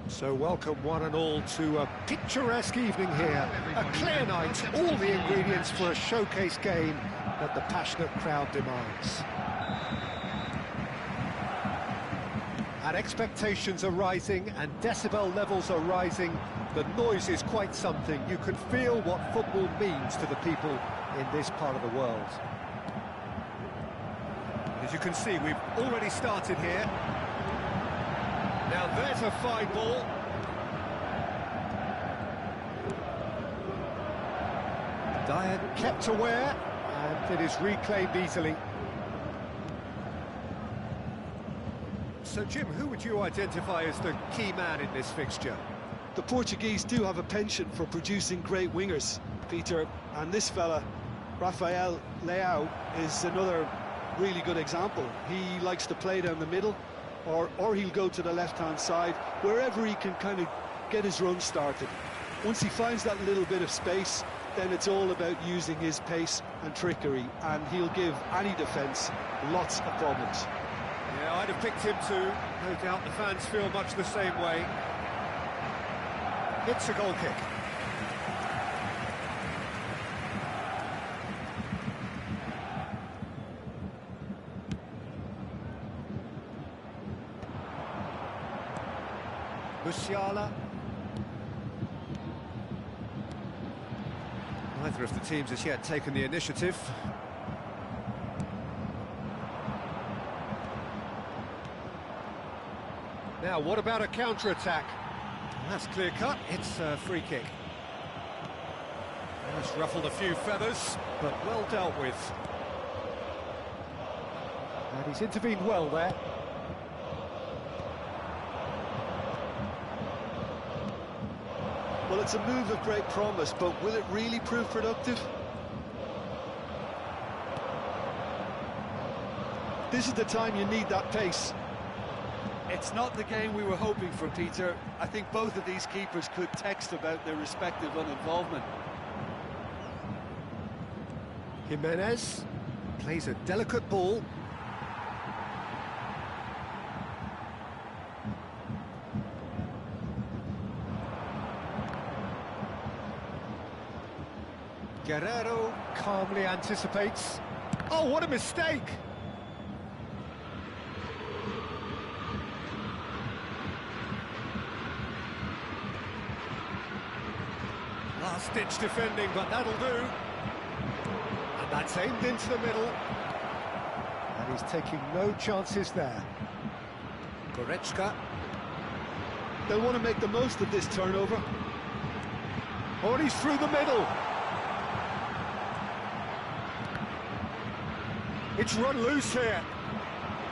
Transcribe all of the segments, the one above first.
So welcome one and all to a picturesque evening here. A clear night, all the ingredients for a showcase game that the passionate crowd demands. And expectations are rising and decibel levels are rising. The noise is quite something. You can feel what football means to the people in this part of the world. As you can see, we've already started here. Now there's a fine ball. Dyer kept aware, and it is reclaimed easily. So Jim, who would you identify as the key man in this fixture? The Portuguese do have a penchant for producing great wingers, Peter, and this fella, Rafael Leao, is another really good example. He likes to play down the middle, or he'll go to the left-hand side, wherever he can kind of get his run started. Once he finds that little bit of space, then it's all about using his pace and trickery, and he'll give any defence lots of problems. Yeah, I'd have picked him too. No doubt the fans feel much the same way. It's a goal kick. Musiala. Neither of the teams has yet taken the initiative. Now, what about a counter-attack? That's clear-cut, it's a free kick. It's ruffled a few feathers, but well dealt with. And he's intervened well there. Well, it's a move of great promise, but will it really prove productive? This is the time you need that pace. It's not the game we were hoping for, Peter. I think both of these keepers could text about their respective uninvolvement. Jimenez plays a delicate ball. Guerrero calmly anticipates. Oh, what a mistake! Last-ditch defending, but that'll do. And that's aimed into the middle. And he's taking no chances there. Goretzka. They'll want to make the most of this turnover. Oh, and he's through the middle. It's run loose here.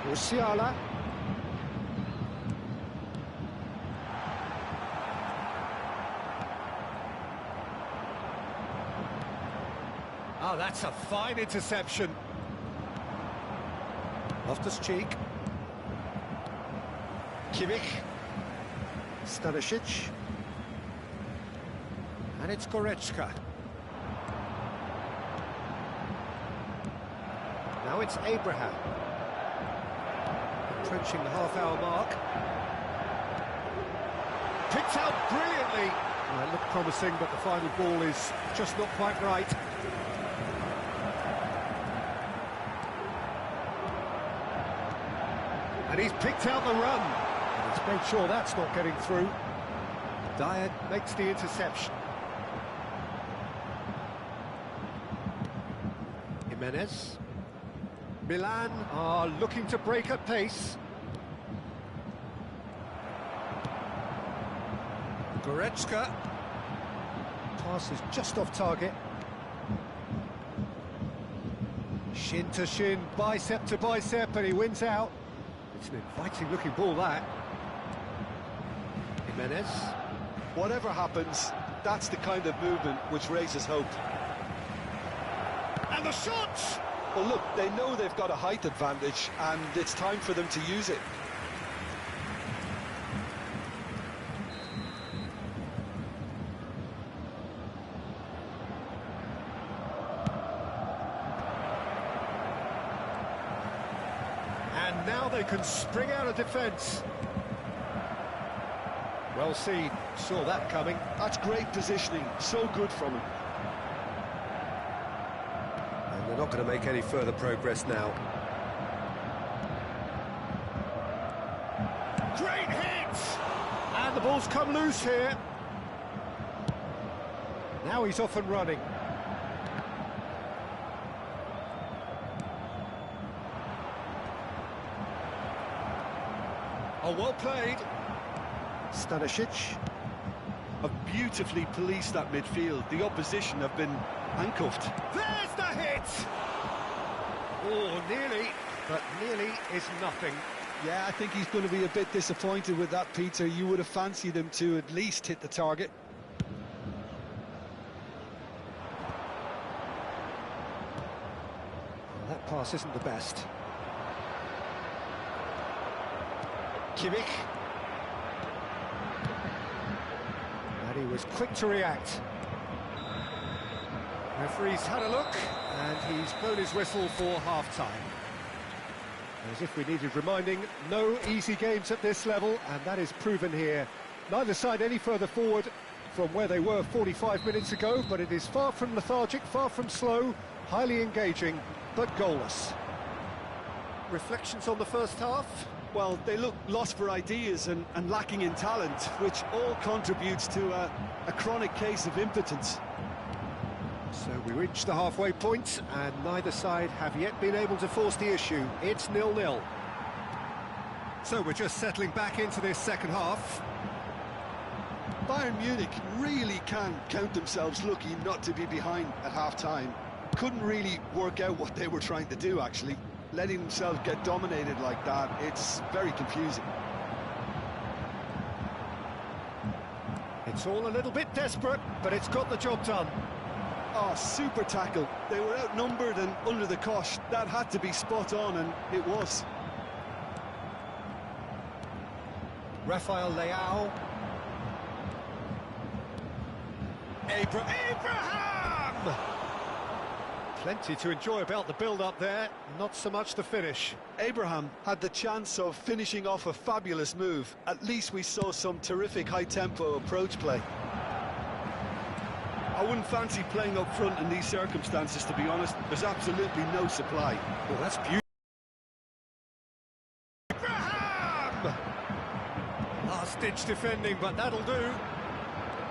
Musiala. Oh, that's a fine interception. Loftus-Cheek. Kimmich. Stanisic. And it's Goretzka. Now it's Abraham. Approaching the half-hour mark. Picked out brilliantly. Well, it looked promising, but the final ball is just not quite right. And he's picked out the run. And he's made sure that's not getting through. Dyer makes the interception. Jimenez. Milan are looking to break at pace. Goretzka. Pass is just off target. Shin to shin, bicep to bicep, and he wins out. It's an inviting-looking ball, that. Jimenez. Whatever happens, that's the kind of movement which raises hope. And the shot! Well, look, they know they've got a height advantage, and it's time for them to use it. And now they can spring out of defence. Well seen, saw that coming. That's great positioning, so good from him. And they're not going to make any further progress now. Great hit! And the ball's come loose here. Now he's off and running. Oh, well played. Stanisic. Have beautifully policed that midfield. The opposition have been handcuffed. There's the hit! Oh, nearly, but nearly is nothing. Yeah, I think he's going to be a bit disappointed with that, Peter. You would have fancied him to at least hit the target. Well, that pass isn't the best. Kimmich. And he was quick to react. Referee's had a look, and he's blown his whistle for half-time. As if we needed reminding, no easy games at this level, and that is proven here. Neither side any further forward from where they were 45 minutes ago, but it is far from lethargic, far from slow, highly engaging, but goalless. Reflections on the first half? Well, they look lost for ideas and lacking in talent, which all contributes to a chronic case of impotence. So we reach the halfway point, and neither side have yet been able to force the issue. It's 0-0. So we're just settling back into this second half. Bayern Munich really can count themselves lucky not to be behind at half-time. Couldn't really work out what they were trying to do, actually. Letting themselves get dominated like that, it's very confusing. It's all a little bit desperate, but it's got the job done. Oh, super tackle. They were outnumbered and under the cosh. That had to be spot on, and it was. Rafael Leao. Abraham! Plenty to enjoy about the build-up there, not so much the finish. Abraham had the chance of finishing off a fabulous move. At least we saw some terrific high-tempo approach play. I wouldn't fancy playing up front in these circumstances, to be honest. There's absolutely no supply. Well, that's beautiful. Abraham! Last-ditch defending, but that'll do.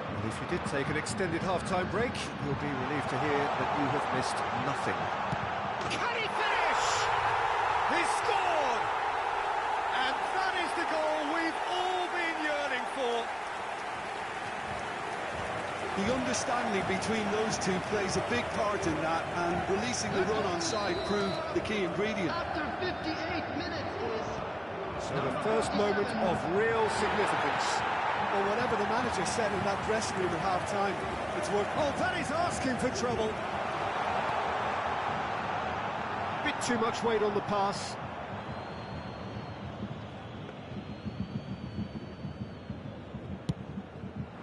Well, if you did take an extended half-time break, you'll be relieved to hear that you have missed nothing. Can he finish? He's scored! And that is the goal we've all been yearning for. The understanding between those two plays a big part in that, and releasing the run on side proved the key ingredient. After 58 minutes is... So the first moment of real significance. Well, whatever the manager said in that dressing room at half-time, it's worked. Oh, that is asking for trouble. Bit too much weight on the pass.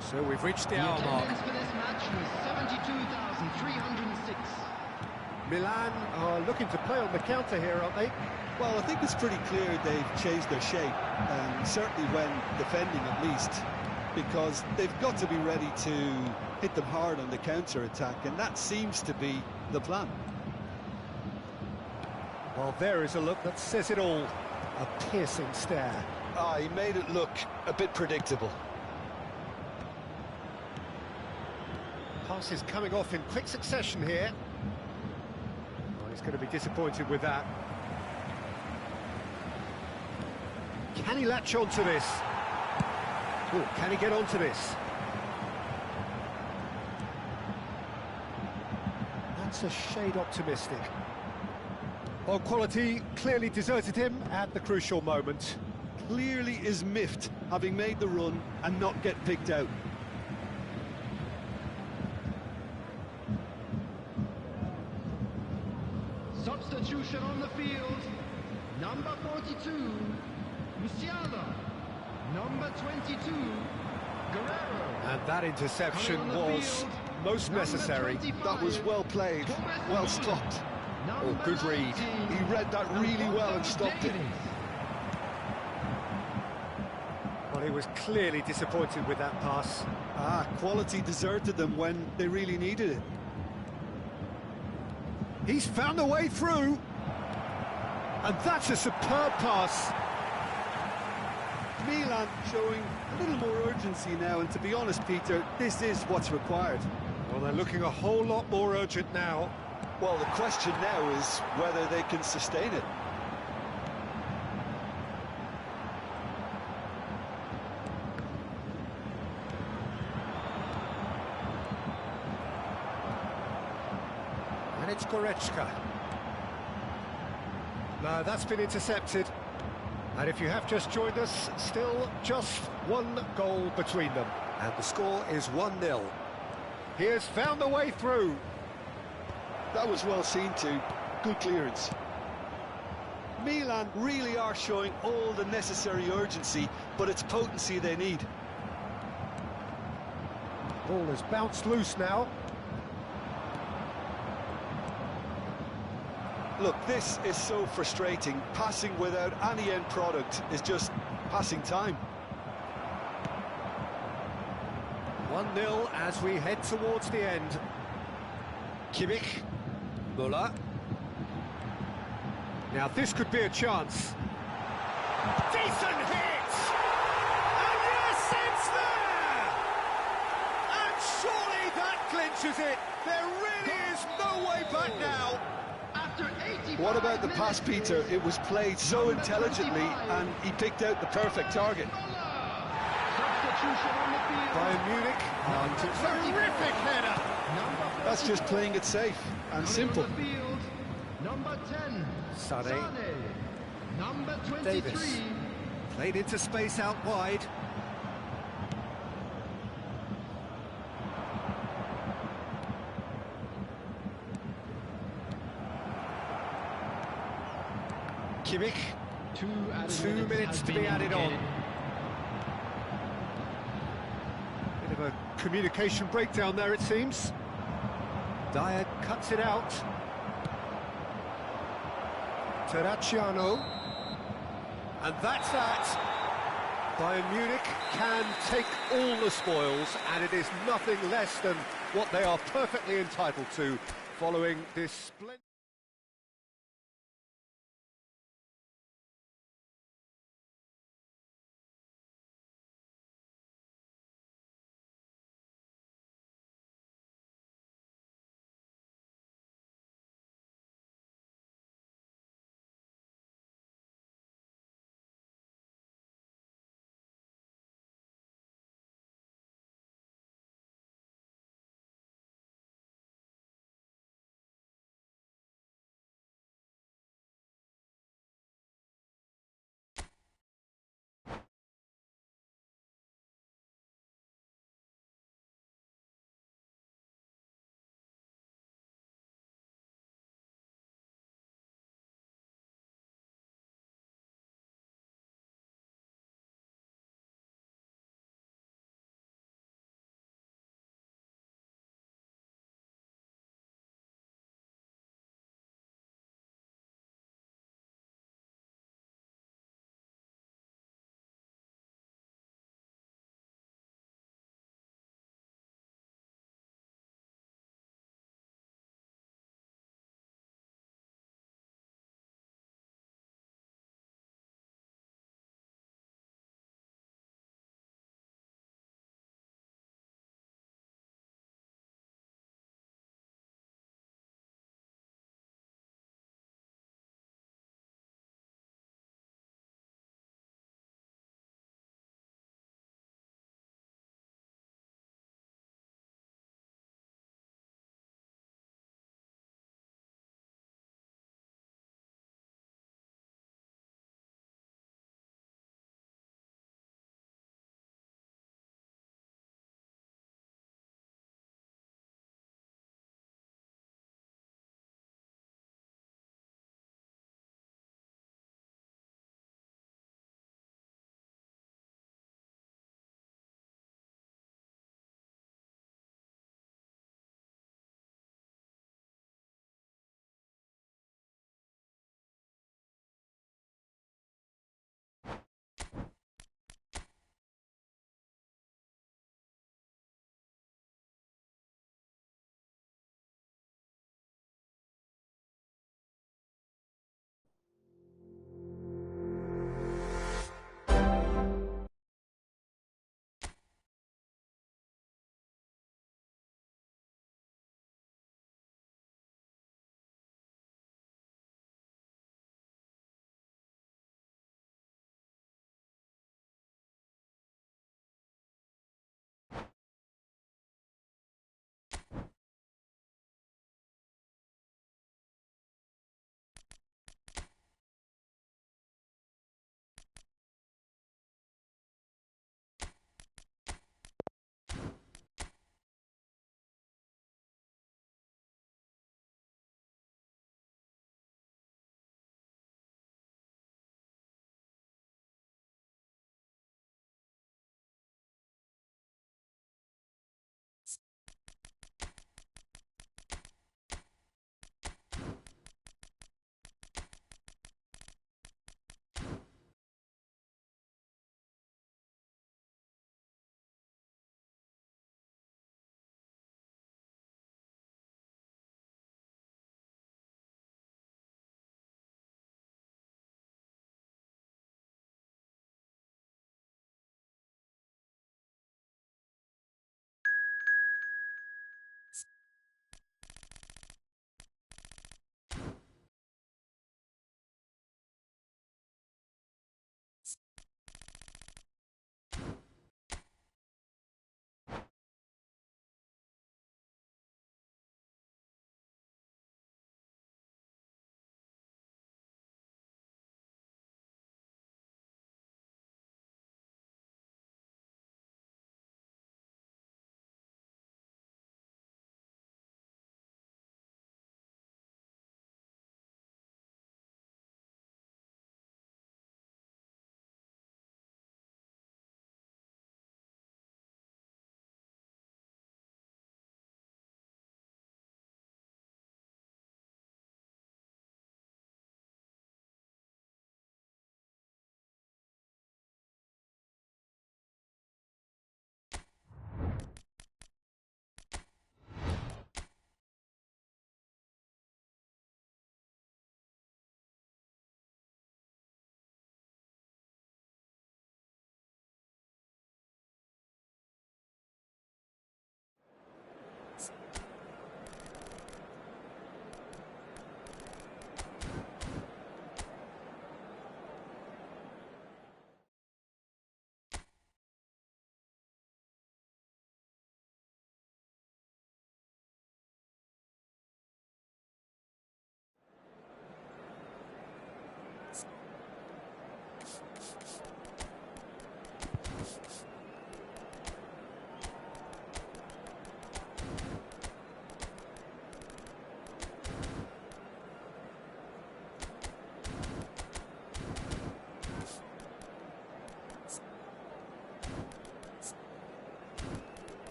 So we've reached the hour mark. Attendance for this match was 72,306. Milan are looking to play on the counter here, aren't they? Well, I think it's pretty clear they've changed their shape, certainly when defending at least, because they've got to be ready to hit them hard on the counter-attack, and that seems to be the plan. Well, there is a look that says it all. A piercing stare. Ah, he made it look a bit predictable. Passes coming off in quick succession here. Well, he's going to be disappointed with that. Can he latch onto this? Oh, can he get onto this? That's a shade optimistic. Well, quality clearly deserted him at the crucial moment. Clearly is miffed, having made the run and not get picked out. Substitution on the field. Number 42, Musiala. Number 22, Guerrero. And that interception was most necessary. That was well played, well stopped. Oh, good read. He read that really well and stopped it. Well, Well, he was clearly disappointed with that pass. Quality deserted them when they really needed it. He's found a way through. And that's a superb pass. Milan showing a little more urgency now, and to be honest, Peter, this is what's required. Well, they're looking a whole lot more urgent now. Well, the question now is whether they can sustain it. And it's Goretzka. No, that's been intercepted. And if you have just joined us, still just one goal between them. And the score is 1-0. He has found the way through. That was well seen too. Good clearance. Milan really are showing all the necessary urgency, but it's potency they need. Ball has bounced loose now. Look, this is so frustrating. Passing without any end product is just passing time. 1-0 as we head towards the end. Kimmich. Bola. Now this could be a chance. Decent hit! And yes, it's there! And surely that clinches it. There really is no way back now. What about the pass, Peter? It was played so intelligently and he picked out the perfect target. Bayern Munich, terrific header! That's just playing it safe and simple. Number 10, Sané. Number 23, Davis. Played into space out wide. Kimmich. 2 minutes to be added on. Bit of a communication breakdown there, it seems. Dyer cuts it out. Terracciano. And that's that. Bayern Munich can take all the spoils, and it is nothing less than what they are perfectly entitled to following this splendid...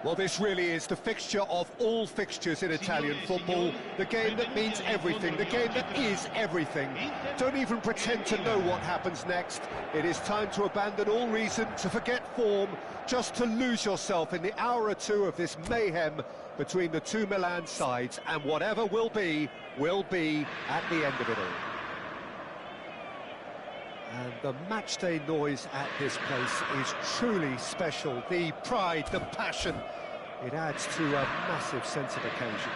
Well, this really is the fixture of all fixtures in Italian football. The game that means everything, the game that is everything. Don't even pretend to know what happens next. It is time to abandon all reason, to forget form, just to lose yourself in the hour or two of this mayhem between the two Milan sides. And whatever will be at the end of it all. And the matchday noise at this place is truly special. The pride, the passion, it adds to a massive sense of occasion.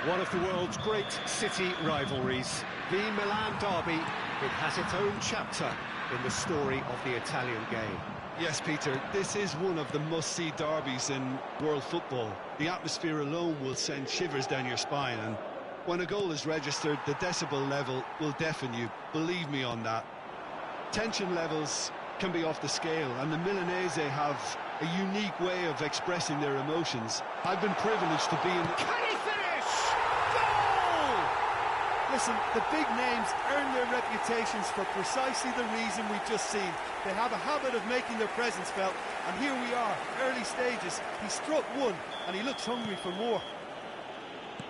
One of the world's great city rivalries, the Milan derby, it has its own chapter in the story of the Italian game. Yes, Peter, this is one of the must-see derbies in world football. The atmosphere alone will send shivers down your spine, and when a goal is registered, the decibel level will deafen you, believe me on that. Tension levels can be off the scale, and the Milanese have a unique way of expressing their emotions. I've been privileged to be in... Can he finish? Goal! Listen, the big names earn their reputations for precisely the reason we've just seen. They have a habit of making their presence felt, and here we are, early stages. He struck one, and he looks hungry for more.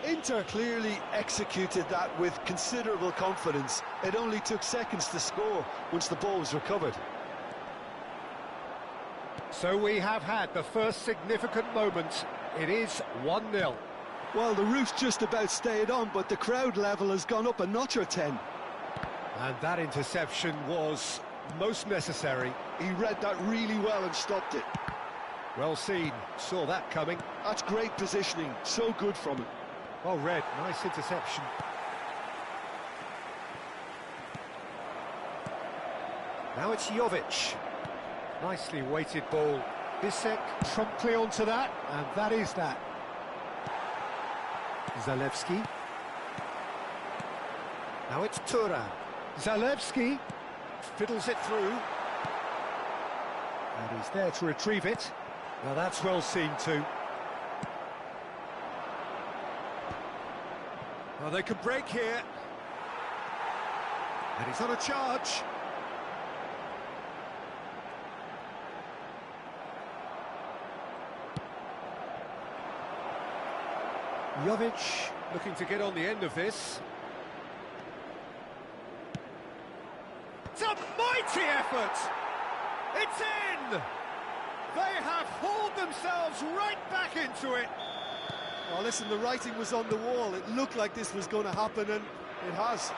Inter clearly executed that with considerable confidence. It only took seconds to score once the ball was recovered. So we have had the first significant moment. It is 1-0. Well, the roof's just about stayed on, but the crowd level has gone up a notch or 10. And that interception was most necessary. He read that really well and stopped it. Well seen, saw that coming. That's great positioning, so good from him. Well read, nice interception. Now it's Jovic. Nicely weighted ball. Bisek promptly onto that, and that is that. Zalewski. Now it's Tura. Zalewski fiddles it through. And he's there to retrieve it. Now that's well seen too. Well, they could break here. And he's on a charge. Jovic looking to get on the end of this. It's a mighty effort! It's in! They have hauled themselves right back into it. Oh, listen, the writing was on the wall. It looked like this was going to happen, and it has.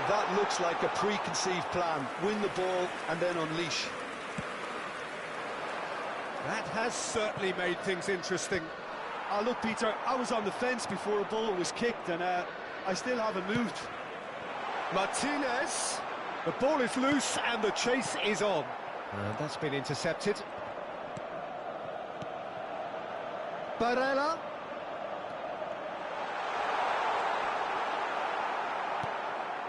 That looks like a preconceived plan. Win the ball and then unleash. That has certainly made things interesting. Oh, look, Peter, I was on the fence before a ball was kicked, and I still haven't moved. Martinez. The ball is loose and the chase is on. That's been intercepted. Barella.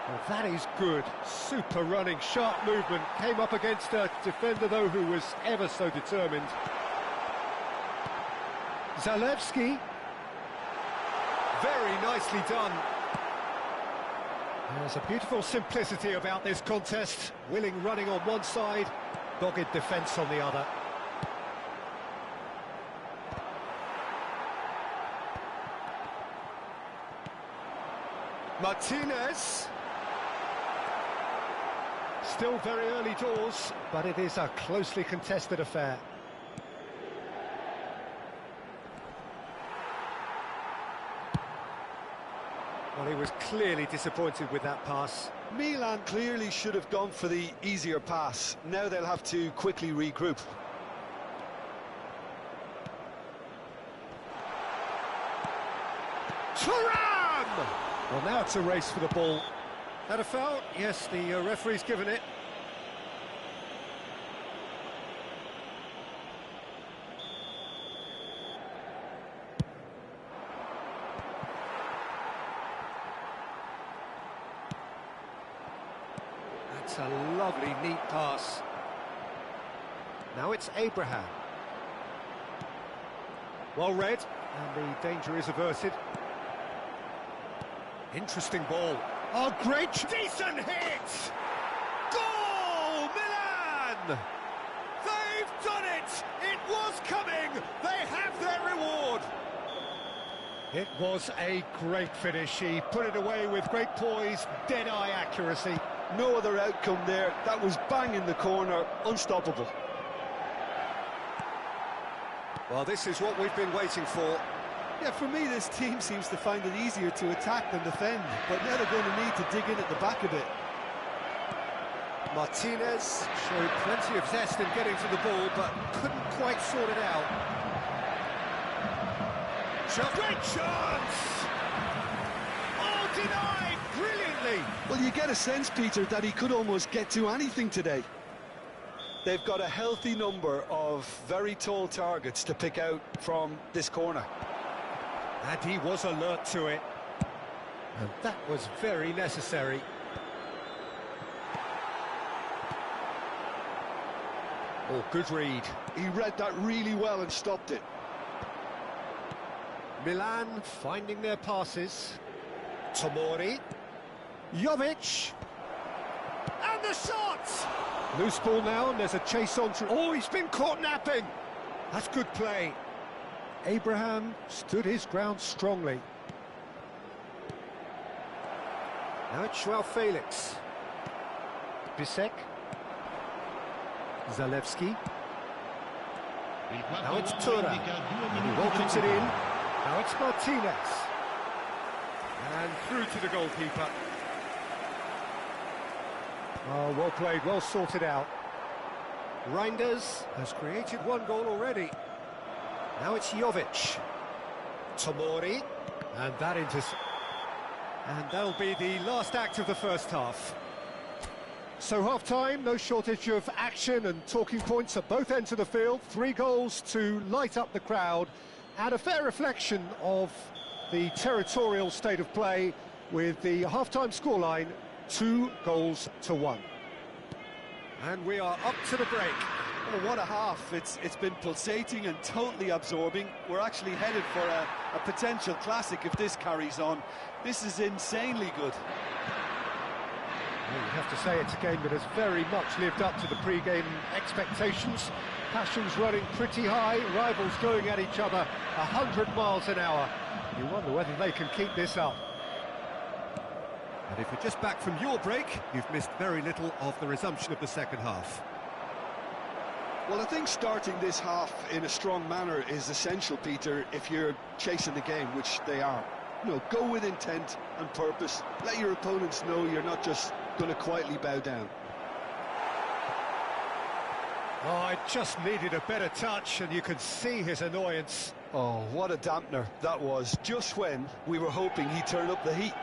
Well, that is good. Super running, sharp movement. Came up against a defender, though, who was ever so determined. Zalewski. Very nicely done. There's a beautiful simplicity about this contest. Willing running on one side, dogged defence on the other. Martinez. Still very early doors, but it is a closely contested affair. Well, he was clearly disappointed with that pass. Milan clearly should have gone for the easier pass. Now they'll have to quickly regroup. Thuram! Well, now it's a race for the ball. That a foul? Yes, the referee's given it. That's a lovely, neat pass. Now it's Abraham. Well read, and the danger is averted. Interesting ball. Oh, great! Decent hit! Goal, Milan! They've done it! It was coming! They have their reward! It was a great finish. He put it away with great poise, dead-eye accuracy. No other outcome there. That was bang in the corner, unstoppable. Well, this is what we've been waiting for. Yeah, for me, this team seems to find it easier to attack than defend, but now they're going to need to dig in at the back a bit. Martinez showed plenty of zest in getting to the ball, but couldn't quite sort it out. Great chance! Oh, denied brilliantly! Well, you get a sense, Peter, that he could almost get to anything today. They've got a healthy number of very tall targets to pick out from this corner. And he was alert to it. And that was very necessary. Oh, good read. He read that really well and stopped it. Milan finding their passes. Tomori. Jovic. And the shot! Loose ball now, and there's a chase on through. Oh, he's been caught napping! That's good play. Abraham stood his ground strongly. Now it's Joao Felix. Bisek. Zalewski. Now it's Tura. And he welcomes it in. Now it's Martinez. And through to the goalkeeper. Oh, well played, well sorted out. Reinders has created one goal already. Now it's Jovic. Tomori. And that and that'll be the last act of the first half. So half-time, no shortage of action and talking points at both ends of the field. 3 goals to light up the crowd, and a fair reflection of the territorial state of play, with the half-time scoreline 2-1. And we are up to the break. Oh, what a half. It's been pulsating and totally absorbing. We're actually headed for a potential classic if this carries on. This is insanely good. Well, you have to say it's a game that has very much lived up to the pre-game expectations. Passions running pretty high, rivals going at each other 100 miles an hour. You wonder whether they can keep this up. And if you're just back from your break, you've missed very little of the resumption of the second half. Well, I think starting this half in a strong manner is essential, Peter, if you're chasing the game, which they are. You know, go with intent and purpose. Let your opponents know you're not just going to quietly bow down. Oh, it just needed a better touch, and you could see his annoyance. Oh, what a dampener that was, just when we were hoping he'd turn up the heat.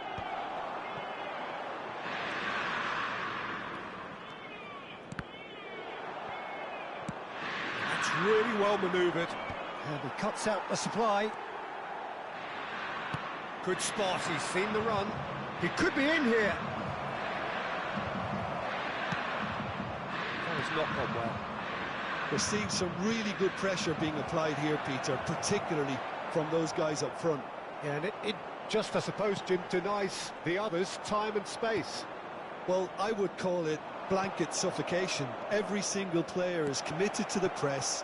That's really well manoeuvred. And he cuts out the supply. Good spot, he's seen the run. He could be in here. That has not gone well. We're seeing some really good pressure being applied here, Peter, particularly from those guys up front. Yeah, and it just, I suppose, Jim, denies the others time and space. Well, I would call it blanket suffocation. Every single player is committed to the press,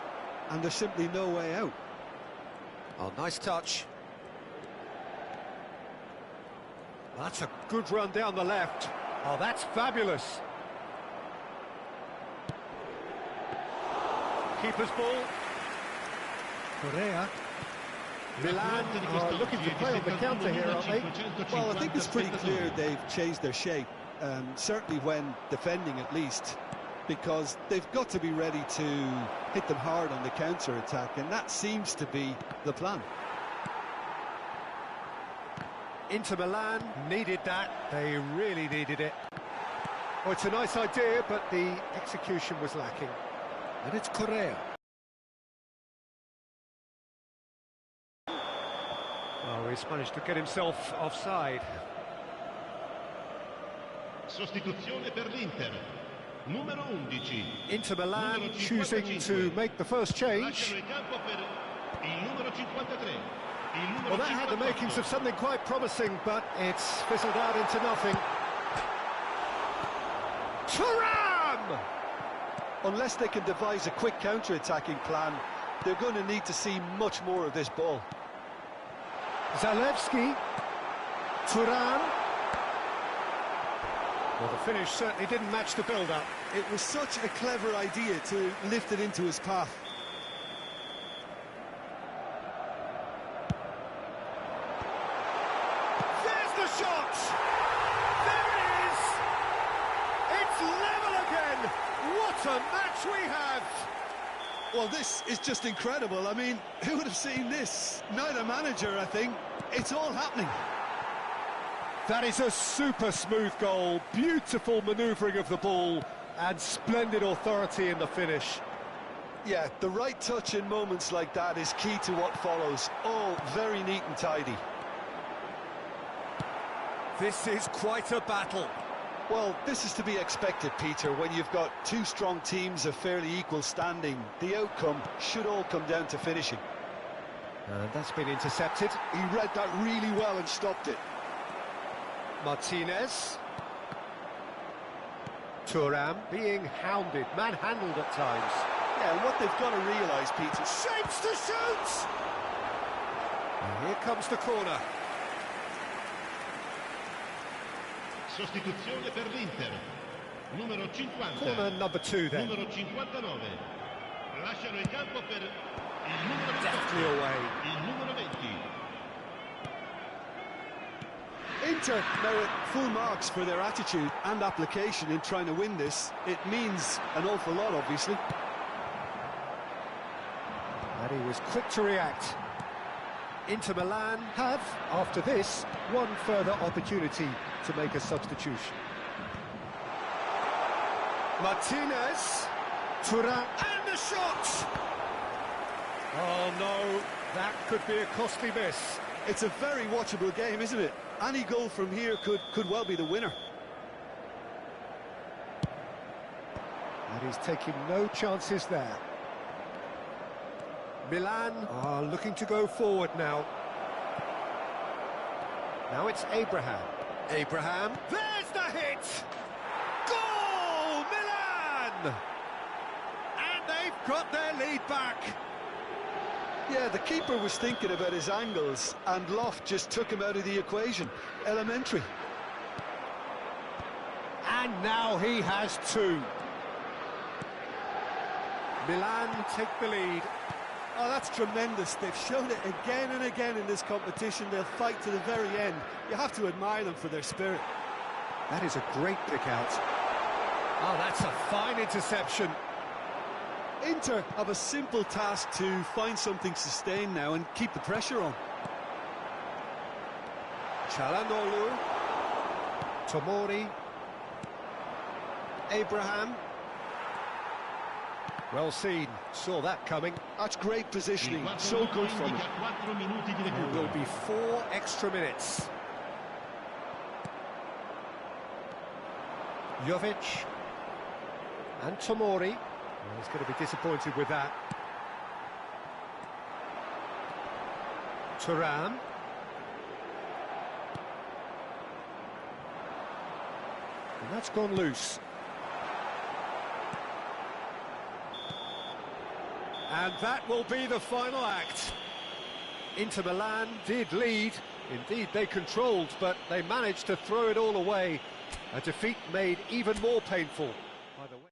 and there's simply no way out. Oh, nice touch. That's a good run down the left. Oh, that's fabulous. Keeper's ball. Correa. Milan are looking to play on the counter here, aren't they? Well, I think it's pretty clear they've changed their shape, certainly when defending at least, because they've got to be ready to hit them hard on the counter-attack, and that seems to be the plan. Inter Milan needed that. They really needed it. Oh, it's a nice idea, but the execution was lacking. And it's Correa. Oh, he's managed to get himself offside. Sostituzione per l'Inter. Numero 11. Inter Milan choosing to make the first change. Lasciano il campo per il numero 53. Well, that had the makings of something quite promising, but it's fizzled out into nothing. Thuram! Unless they can devise a quick counter-attacking plan, they're going to need to see much more of this ball. Zalewski. Thuram. Well, the finish certainly didn't match the build-up. It was such a clever idea to lift it into his path. There's the shot! There it is! It's level again! What a match we have! Well, this is just incredible. I mean, who would have seen this? Neither manager, I think. It's all happening. That is a super smooth goal, beautiful manoeuvring of the ball, and splendid authority in the finish. Yeah, the right touch in moments like that is key to what follows. All very neat and tidy. This is quite a battle. Well, this is to be expected, Peter, when you've got two strong teams of fairly equal standing. The outcome should all come down to finishing. That's been intercepted. He read that really well and stopped it. Martinez. Thuram being hounded, manhandled at times. Yeah, and what they've got to realise, Peter... Shapes to shoot! And here comes the corner. Sostituzione per l'Inter. Numero 50. Corner number 2 then. Numero 59. Lasciano il campo per il numero 28. Deftly away. Il numero 20. Inter merit full marks for their attitude and application in trying to win this. It means an awful lot, obviously. And he was quick to react. Inter Milan have, after this, one further opportunity to make a substitution. Martinez. Thuram. And the shot! Oh no, that could be a costly miss. It's a very watchable game, isn't it? Any goal from here could well be the winner. And he's taking no chances there. Milan are looking to go forward now. Now it's Abraham. Abraham. There's the hit! And they've got their lead back. Yeah, the keeper was thinking about his angles, and Loft just took him out of the equation. Elementary. And now he has two. Milan take the lead. Oh, that's tremendous. They've shown it again and again in this competition. They'll fight to the very end. You have to admire them for their spirit. That is a great pick out. Oh, that's a fine interception. Inter have a simple task to find something sustained now and keep the pressure on. Çalhanoğlu. Tomori. Abraham. Well seen, saw that coming. That's great positioning, so good from him. There will be 4 extra minutes. Jovic. And Tomori. Well, he's going to be disappointed with that. Thuram. And that's gone loose. And that will be the final act. Inter Milan did lead. Indeed, they controlled, but they managed to throw it all away. A defeat made even more painful by the way.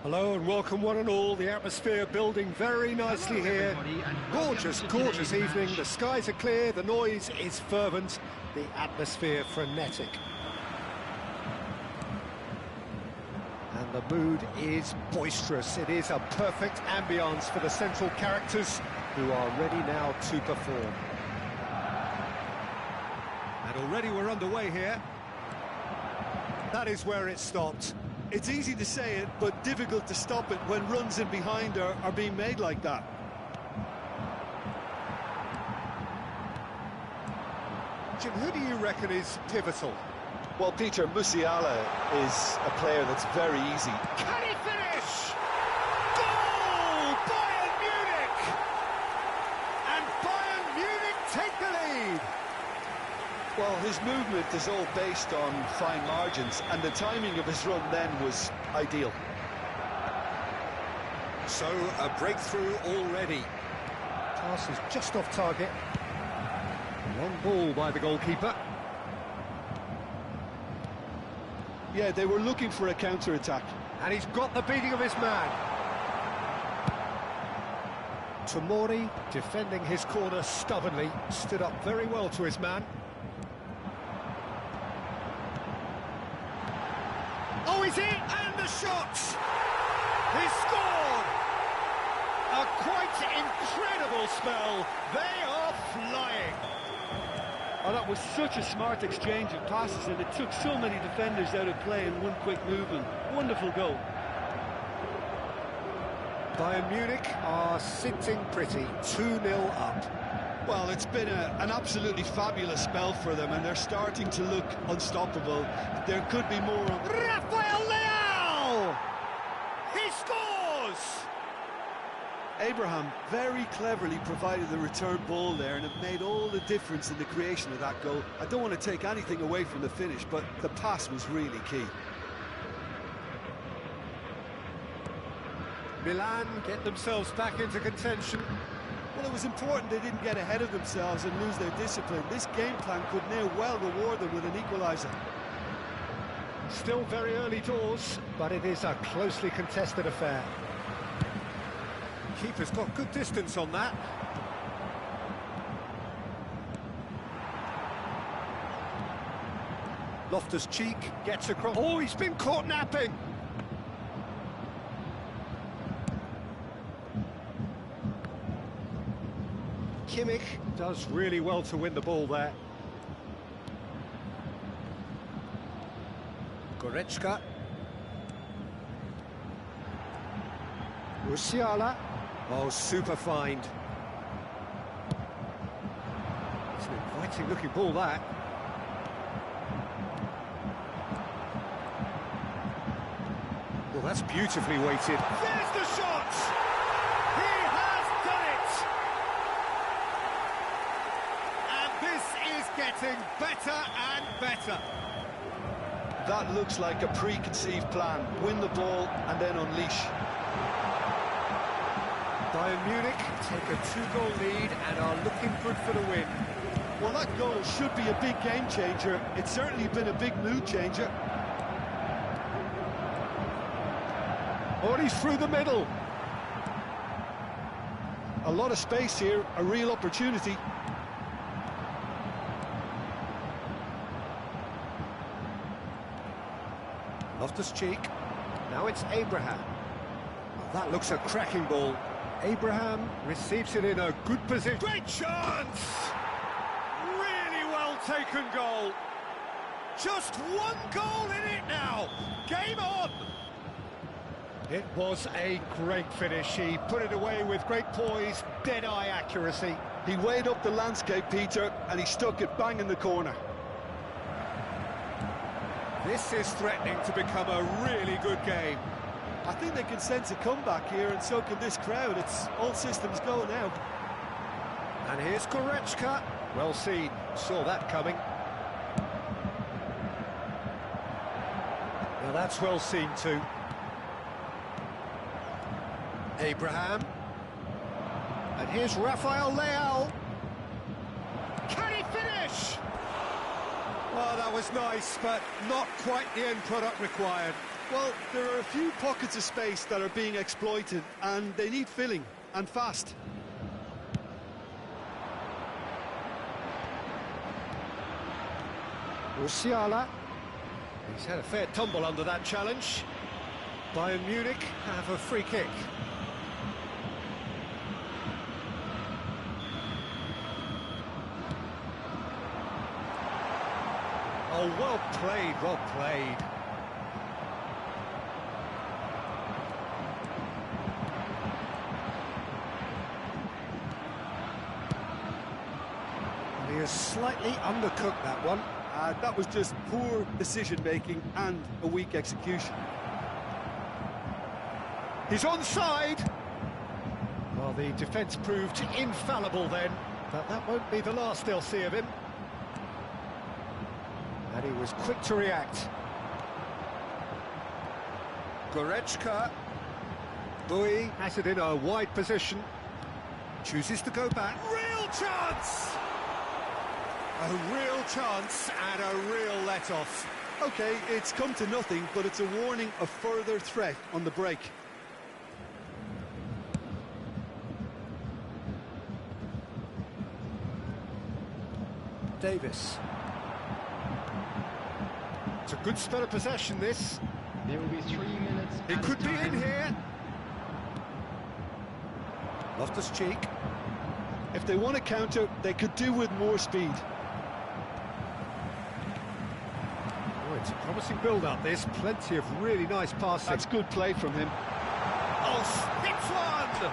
Hello and welcome one and all. The atmosphere building very nicely here. Gorgeous, gorgeous evening. The skies are clear, the noise is fervent, the atmosphere frenetic. And the mood is boisterous. It is a perfect ambience for the central characters who are ready now to perform. And already we're underway here. That is where it stopped. It's easy to say it, but difficult to stop it when runs in behind are being made like that. Jim, who do you reckon is pivotal? Well, Peter, Musiala is a player that's very easy. Can he finish? Goal! Bayern Munich! And Bayern Munich take the lead! Well, his movement is all based on fine margins, and the timing of his run then was ideal. So, a breakthrough already. Pass is just off target. Long ball by the goalkeeper. Yeah, they were looking for a counter-attack. And he's got the beating of his man. Tomori, defending his corner stubbornly, stood up very well to his man. Oh, he's in! And the shot! He scored! A quite incredible spell. They are flying. Oh, that was such a smart exchange of passes, and it took so many defenders out of play in one quick movement. Wonderful goal. Bayern Munich are sitting pretty, 2-0 up. Well, it's been an absolutely fabulous spell for them, and they're starting to look unstoppable. There could be more. Rafael Leao! He scores! Abraham very cleverly provided the return ball there, and it made all the difference in the creation of that goal. I don't want to take anything away from the finish, but the pass was really key. Milan get themselves back into contention. Well, it was important they didn't get ahead of themselves and lose their discipline. This game plan could now well reward them with an equaliser. Still very early doors, but it is a closely contested affair. Keeper's got good distance on that. Loftus-Cheek gets across. Oh, he's been caught napping! Kimmich does really well to win the ball there. Goretzka. Musiala. Oh, super find. It's an inviting looking ball, that. Well, that's beautifully weighted. There's the shot! He has done it! And this is getting better and better. That looks like a preconceived plan. Win the ball and then unleash. Bayern Munich take a 2-goal lead and are looking good for the win. Well, that goal should be a big game changer. It's certainly been a big mood changer. Oh, he's through the middle. A lot of space here, a real opportunity. Loftus-Cheek. Now it's Abraham. Oh, that looks a cracking ball. Abraham receives it in a good position. Great chance! Really well taken goal. Just one goal in it now. Game on! It was a great finish. He put it away with great poise, dead-eye accuracy. He weighed up the landscape, Peter, and he stuck it bang in the corner. This is threatening to become a really good game. I think they can sense a comeback here, and so can this crowd. It's all systems go now. And here's Goretzka. Well seen, saw that coming. Now that's well seen too. Abraham. And here's Rafael Leao. Can he finish? Well, that was nice, but not quite the end product required. Well, there are a few pockets of space that are being exploited, and they need filling, and fast. Musiala. He's had a fair tumble under that challenge. Bayern Munich have a free kick. Oh, well played, well played. He has slightly undercooked that one. That was just poor decision-making and a weak execution. He's onside. Well, the defence proved infallible then, but that won't be the last they'll see of him. And he was quick to react. Goretzka. Bui has it in a wide position. Chooses to go back. Real chance! A real chance and a real let-off. Okay, it's come to nothing, but it's a warning of further threat on the break. Davis. It's a good spell of possession, this. There will be 3 minutes. It could be in here. Loftus-Cheek. If they want to counter, they could do with more speed. Oh, it's a promising build-up, this. Plenty of really nice passing. That's good play from him. Oh, hits one!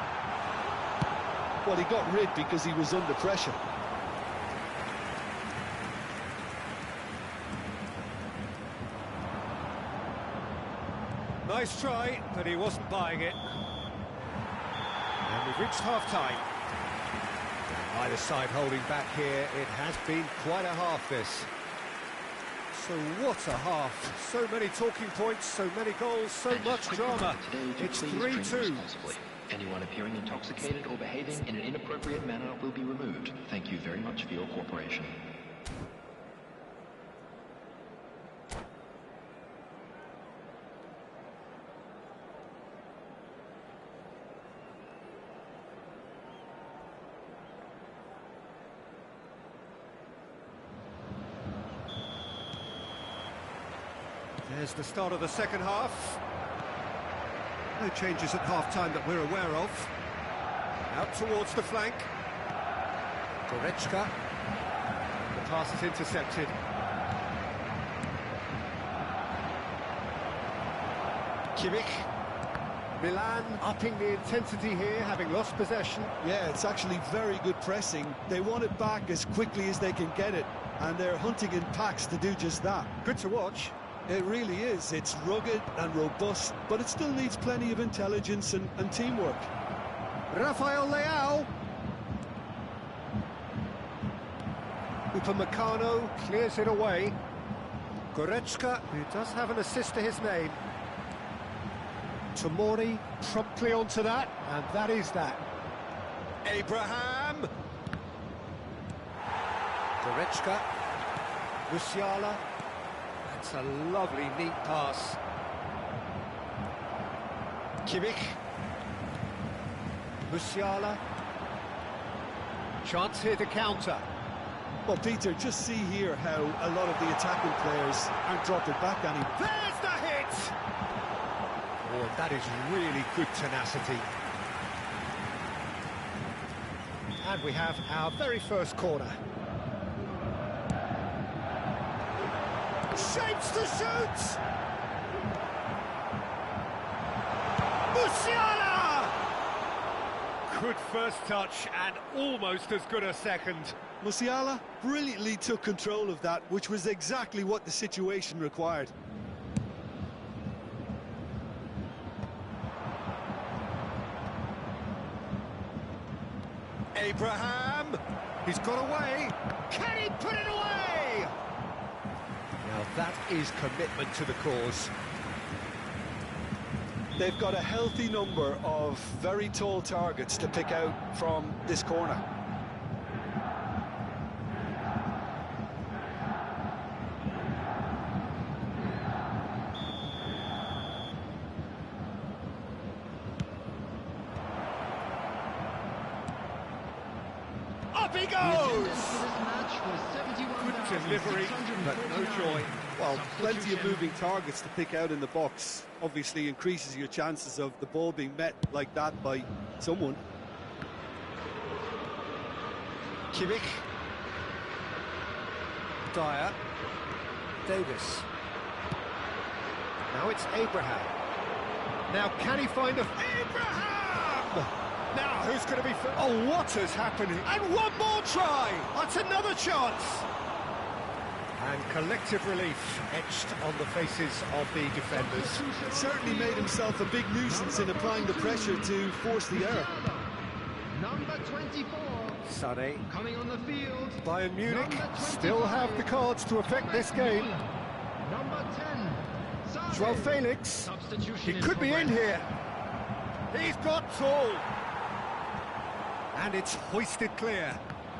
Well, he got rid because he was under pressure. Nice try, but he wasn't buying it. And we've reached half-time. Either side holding back here. It has been quite a half, this. So what a half. So many talking points, so many goals, so much drama. It's 3-2. Anyone appearing intoxicated or behaving in an inappropriate manner will be removed. Thank you very much for your cooperation. There's the start of the second half. No changes at half-time that we're aware of. Out towards the flank. Goretzka. The pass is intercepted. Kimmich. Milan upping the intensity here, having lost possession. Yeah, it's actually very good pressing. They want it back as quickly as they can get it, and they're hunting in packs to do just that. Good to watch. It really is. It's rugged and robust, but it still needs plenty of intelligence and teamwork. Rafael Leao. Upamecano clears it away. Goretzka, who does have an assist to his name. Tomori promptly onto that, and that is that. Abraham. Goretzka. Musiala. It's a lovely, neat pass. Kimmich. Musiala. Chance here to counter. Well, Peter, just see here how a lot of the attacking players aren't dropping back any. There's the hit! Oh, that is really good tenacity. And we have our very first corner. Shapes to shoot! Musiala! Good first touch and almost as good a second. Musiala brilliantly took control of that, which was exactly what the situation required. Abraham! He's got away! Can he put it away? Now that is commitment to the cause. They've got a healthy number of very tall targets to pick out from this corner. Up he goes! Good delivery, but no joy. Well, plenty of moving targets to pick out in the box. Obviously increases your chances of the ball being met like that by someone. Kimmich. Dyer. Davis. Now it's Abraham. Now can he find a... Abraham! Now who's going to be... Oh, what has happened? And one more try! That's another chance! And collective relief etched on the faces of the defenders. Certainly made himself a big nuisance in applying the pressure to force the error. Number 24. Sané. Coming on the field. Bayern Munich still have the cards to affect this game. Number 10. Joao Felix. Substitution He could be in here. He's got tall. And it's hoisted clear.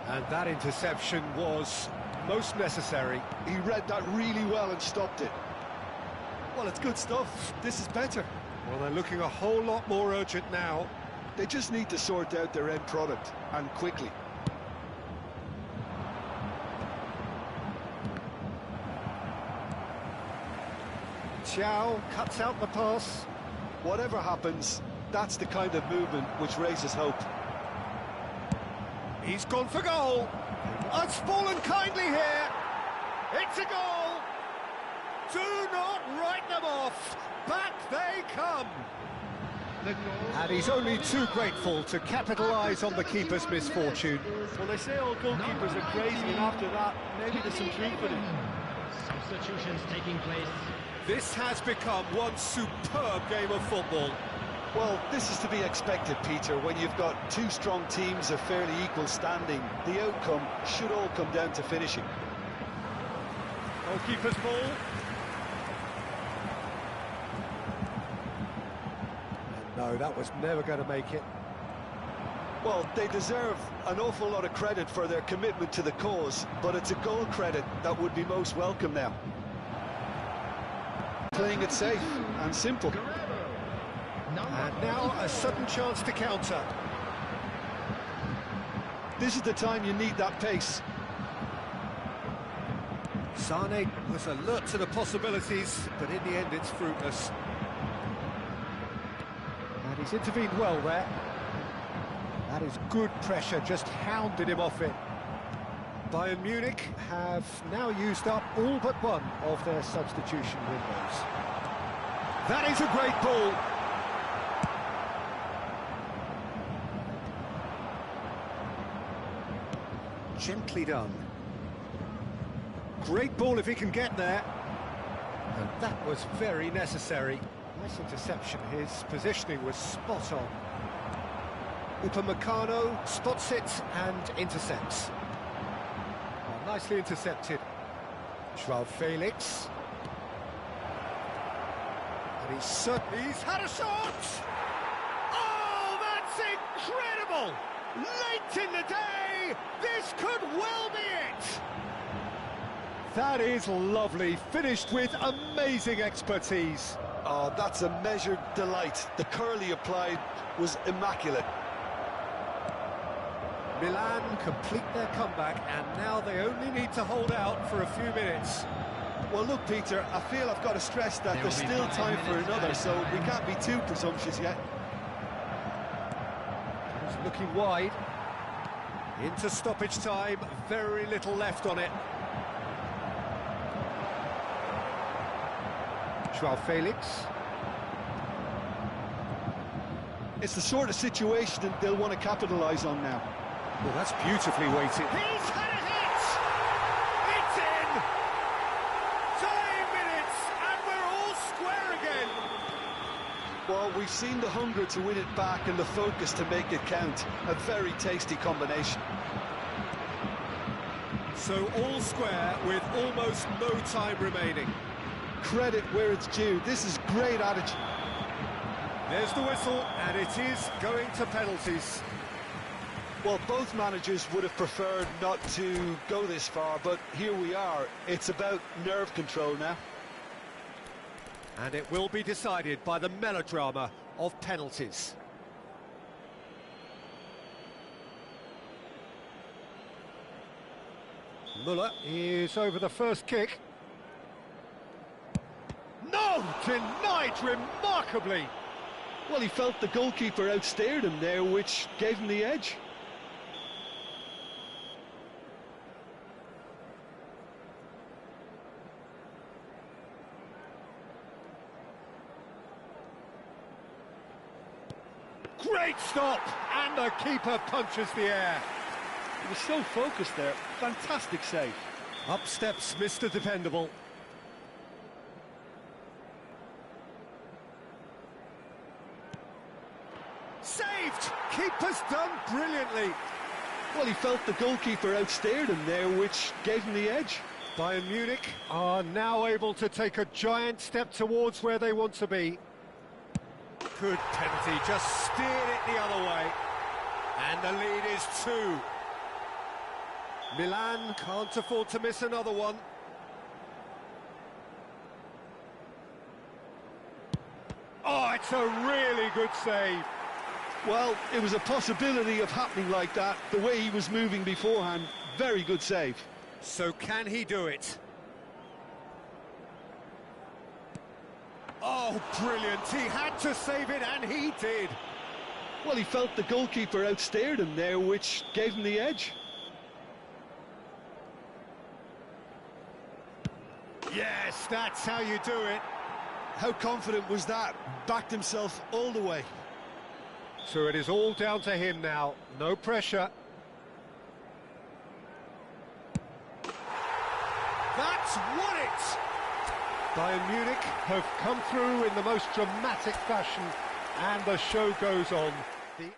And that interception was most necessary. He read that really well and stopped it. Well, it's good stuff. This is better. Well, they're looking a whole lot more urgent now. They just need to sort out their end product, and quickly. Thiaw cuts out the pass. Whatever happens, that's the kind of movement which raises hope. He's gone for goal. It's fallen kindly here. It's a goal. Do not write them off. Back they come. And he's only too grateful to capitalise on the keeper's misfortune. Well, they say all goalkeepers are crazy, and after that, maybe there's some truth in it. Substitutions taking place. This has become one superb game of football. Well, this is to be expected, Peter. When you've got two strong teams of fairly equal standing, the outcome should all come down to finishing. Goalkeeper's ball. No, that was never going to make it. Well, they deserve an awful lot of credit for their commitment to the cause, but it's a goal credit that would be most welcome now. Playing it safe and simple. And now a sudden chance to counter. This is the time you need that pace. Sané was alert to the possibilities, but in the end it's fruitless. And he's intervened well there. That is good pressure, just hounded him off it. Bayern Munich have now used up all but one of their substitution windows. That is a great ball. Gently done. Great ball if he can get there. And that was very necessary. Nice interception. His positioning was spot on. Upamecano spots it and intercepts. Oh, nicely intercepted. Joao Felix. And he's had a shot! Oh, that's incredible! Late in the day, this could well be it! That is lovely, finished with amazing expertise. Oh, that's a measured delight. The curl he applied was immaculate. Milan complete their comeback, and now they only need to hold out for a few minutes. Well, look, Peter, I feel I've got to stress that there's still time for another, so we can't be too presumptuous yet. He's looking wide. Into stoppage time, very little left on it. Joao Felix. It's the sort of situation that they'll want to capitalise on now. Well, that's beautifully weighted. He's had a hit! It's in! 9 minutes, and we're all square again! Well, we've seen the hunger to win it back and the focus to make it count. A very tasty combination. So all square with almost no time remaining. Credit where it's due. This is great attitude. There's the whistle, and it is going to penalties. Well, both managers would have preferred not to go this far, but here we are. It's about nerve control now. And it will be decided by the melodrama of penalties. Muller is over the first kick. No! Denied remarkably! Well, he felt the goalkeeper outstared him there, which gave him the edge. Great stop! And the keeper punches the air. He was so focused there. Fantastic save. Up steps Mr. Dependable. Saved! Keeper's done brilliantly. Well, he felt the goalkeeper outstared him there, which gave him the edge. Bayern Munich are now able to take a giant step towards where they want to be. Good penalty, just steered it the other way. And the lead is 2. Milan can't afford to miss another one. Oh, it's a really good save. Well, it was a possibility of happening like that, the way he was moving beforehand. Very good save. So can he do it? Oh, brilliant. He had to save it, and he did. Well, he felt the goalkeeper outstared him there, which gave him the edge. Yes, that's how you do it. How confident was that? Backed himself all the way. So it is all down to him now. No pressure. That's won it! Bayern Munich have come through in the most dramatic fashion, and the show goes on. The